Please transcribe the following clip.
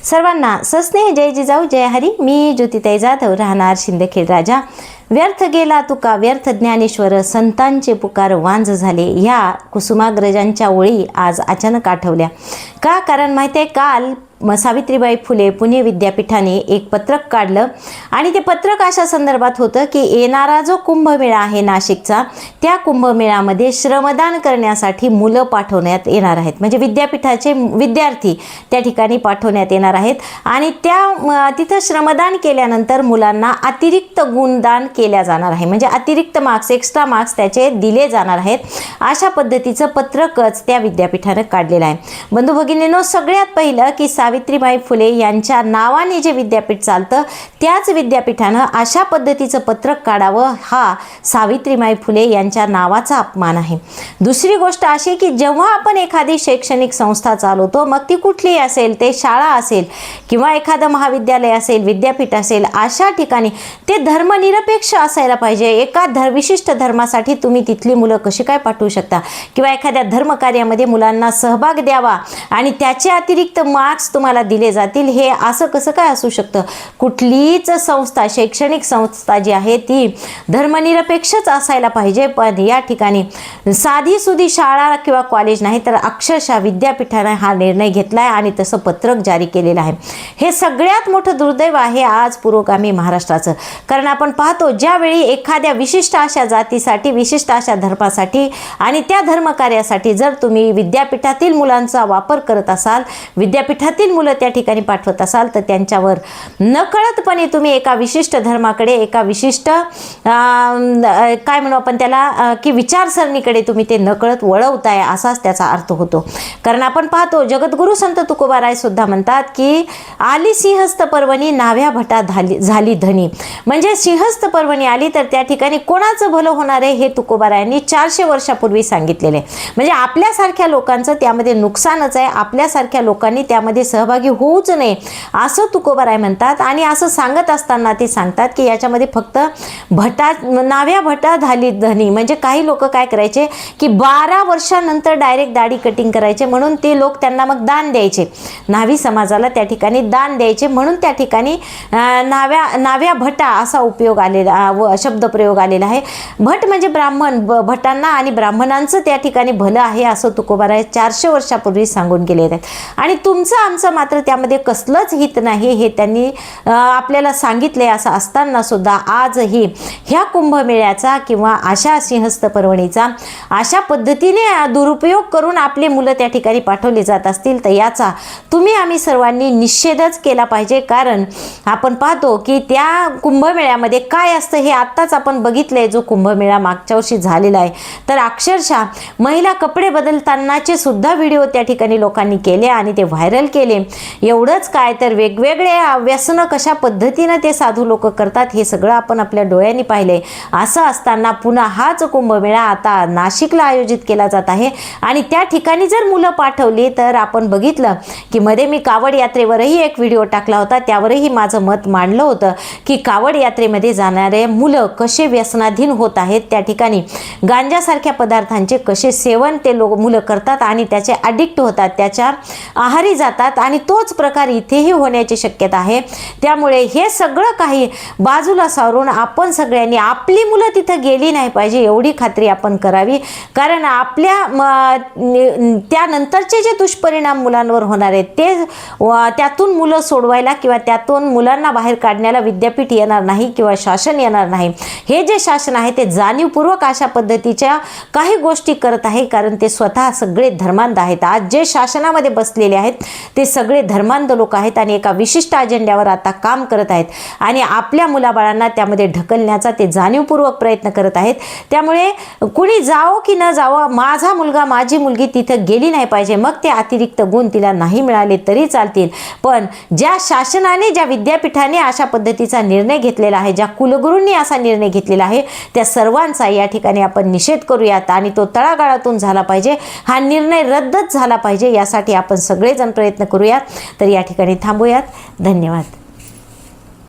सर्वांना सस्नेह जय जिजाऊ जय हरी. मी ज्योतिताई जाधव, राहणार शिंदखेड राजा. व्यर्थ गेला तुका व्यर्थ ज्ञानेश्वर, संतांचे पुकार वांज झाले. ह्या कुसुमाग्रजांच्या ओळी आज अचानक आठवल्या. का? कारण माहिती आहे, काल सावित्रीबाई फुले पुणे विद्यापीठाने एक पत्रक काढलं आणि ते पत्रक अशा संदर्भात होतं की येणारा जो कुंभमेळा आहे नाशिकचा, त्या कुंभमेळ्यामध्ये श्रमदान करण्यासाठी मुलं पाठवण्यात येणार आहेत. म्हणजे विद्यापीठाचे विद्यार्थी त्या ठिकाणी पाठवण्यात येणार आहेत आणि तिथं श्रमदान केल्यानंतर मुलांना अतिरिक्त गुणदान केल्या जाणार आहे. म्हणजे अतिरिक्त मार्क्स, एक्स्ट्रा मार्क्स त्याचे दिले जाणार आहेत. अशा पद्धतीचं पत्रकच त्या विद्यापीठानं काढलेलं आहे. बंधू भगिनींनो, सगळ्यात पहिलं की सावित्रीबाई फुले यांच्या नावाने जे विद्यापीठ चालतं त्याच विद्यापीठानं अशा पद्धतीचं पत्रक काढावं, हा सावित्रीबाई फुले यांच्या नावाचा अपमान आहे. दुसरी गोष्ट अशी की जेव्हा आपण एखादी शैक्षणिक संस्था चालवतो, मग ती कुठलीही असेल, ते शाळा असेल किंवा एखादं महाविद्यालय असेल, विद्यापीठ असेल, अशा ठिकाणी ते धर्मनिरपेक्ष असायला पाहिजे. एका विशिष्ट धर्मासाठी तुम्ही तिथली मुलं कशी काय पाठवू शकता किंवा एखाद्या धर्मकार्यामध्ये मुलांना सहभाग द्यावा आणि त्याचे अतिरिक्त मार्क्स तुम्हाला दिले जातील, हे असं कसं काय असू शकतं? कुठलीच संस्था, शैक्षणिक संस्था जी आहे ती धर्मनिरपेक्षच असायला पाहिजे. पण या ठिकाणी साधी सुधी शाळा किंवा कॉलेज नाही, तर अक्षरशः विद्यापीठाने हा निर्णय घेतलाय आणि तसं पत्रक जारी केलेलं आहे. हे सगळ्यात मोठं दुर्दैव आहे आज पुरोगामी महाराष्ट्राचं. कारण आपण पाहतो, ज्यावेळी एखाद्या विशिष्ट अशा जातीसाठी, विशिष्ट अशा धर्मासाठी आणि त्या धर्मकार्यासाठी जर तुम्ही विद्यापीठातील मुलांचा वापर करत असाल, विद्यापीठातील मुलं त्या ठिकाणी पाठवत असाल, तर त्यांच्यावर नकळतपणे तुम्ही एका विशिष्ट धर्माकडे, एका विशिष्ट काय म्हणू आपण त्याला की विचारसरणीकडे तुम्ही ते नकळत वळवताय, असाच त्याचा अर्थ होतो. कारण आपण पाहतो, जगद्गुरु संत तुकोबाराय सुद्धा म्हणतात की आली सिंहस्थ पर्वणी नाव्या भटा झाली धनी. म्हणजे सिंहस्थ पर्वणी आली तर त्या ठिकाणी कोणाचं भलं होणार आहे हे तुकोबारायांनी 400 वर्षापूर्वी सांगितलेले. म्हणजे आपल्यासारख्या लोकांचं त्यामध्ये नुकसानच आहे, आपल्यासारख्या लोकांनी त्यामध्ये सहभागी होऊच नये असं तुकोबाराय म्हणतात. आणि असं सांगत असताना ते सांगतात की याच्यामध्ये फक्त नाव्या भटा झाली धनी. म्हणजे काही लोक काय करायचे की 12 वर्षानंतर डायरेक्ट दाढी कटिंग करायचे, म्हणून ते लोक त्यांना मग दान द्यायचे, न्हावी समाजाला त्या ठिकाणी दान द्यायचे, म्हणून त्या ठिकाणी नाव्या भटा असा उपयोग आलेला व शब्दप्रयोग आलेला आहे. भट म्हणजे ब्राह्मण, भटांना आणि ब्राह्मणांचं त्या ठिकाणी भलं आहे असं तुकोबाराय 400 वर्षापूर्वी सांगून गेले आहेत. आणि तुमचं आमचं मात्र त्यामध्ये कसलंच हित नाही हे त्यांनी आपल्याला सांगितले. असं असताना सुद्धा आजही ह्या कुंभमेळ्याचा किंवा अशा सिंहस्थ पर्वणीचा अशा पद्धतीने दुरुपयोग करून आपले मुलं त्या ठिकाणी पाठवले जात असतील, तर याचा तुम्ही आम्ही सर्वांनी निषेधच केला पाहिजे. कारण आपण पाहतो की त्या कुंभमेळ्यामध्ये काय असतं हे आत्ताच आपण बघितलंय. जो कुंभमेळा मागच्या वर्षी झालेला आहे, तर अक्षरशः महिला कपडे बदलतानाचे सुद्धा व्हिडिओ त्या ठिकाणी लोकांनी केले आणि ते व्हायरल केले. एवढंच काय, तर वेगवेगळे व्यसनं कशा पद्धतीनं ते साधू लोक करतात हे सगळं आपण आपल्या डोळ्यांनी पाहिले. असं असताना पुन्हा हाच कुंभमेळा आता नाशिकला आयोजित केला जात आहे आणि त्या ठिकाणी जर मुलं पाठवली, तर आपण बघितलं की मध्ये मी कावड यात्रेवरही एक व्हिडिओ टाकला होता, त्यावरही माझं मत मांडलं होतं की कावड यात्रेमध्ये जाणारे मुलं कसे व्यसनाधीन होत आहेत, त्या ठिकाणी गांजासारख्या पदार्थांचे कसे सेवन ते मुलं करतात आणि त्याचे ॲडिक्ट होतात, त्याच्या आहारी जातात आणि तोच प्रकार इथेही होण्याची शक्यता आहे. त्यामुळे हे सगळं काही बाजूला सारून आपण सगळ्यांनी आपली मुलं तिथं गेली नाही पाहिजे एवढी खात्री आपण करावी. कारण आपल्या त्यानंतरचे जे दुष्परिणाम मुलांवर होणार आहेत ते त्यातून मुलं सोडवायला किंवा त्यातून मुलांना बाहेर काढण्याला विद्यापीठ येणार नाही किंवा शासन येणार नाही. हे जे शासन आहे ते जाणीवपूर्वक अशा पद्धतीच्या काही गोष्टी करत आहे, कारण ते स्वतः सगळे धर्मांध आहेत. आज जे शासनामध्ये बसलेले आहेत ते सगळे धर्मांध लोक आहेत आणि एका विशिष्ट अजेंड्यावर आता काम करत आहेत आणि आपल्या मुलाबाळांना त्यामध्ये ढकलण्याचा ते जाणीवपूर्वक प्रयत्न करत आहेत. त्यामुळे कुणी जावो की न जावो, माझा मुलगा माझी मुलगी तिथं गेली नाही पाहिजे. मग ते अतिरिक्त गुण तिला नाही मिळाले तरी चालतील, पण ज्या शासनाने, ज्या विद्यापीठाने अशा पद्धतीचा निर्णय घेतलेला आहे, ज्या कुलगुरूंनी असा निर्णय घेतलेला आहे, त्या सर्वांचा या ठिकाणी आपण निषेध करूयात आणि तो तळागाळातून झाला पाहिजे. हा निर्णय रद्दच झाला पाहिजे, यासाठी आपण सगळेजण प्रयत्न करूयात. तर या ठिकाणी थांबूयात. धन्यवाद.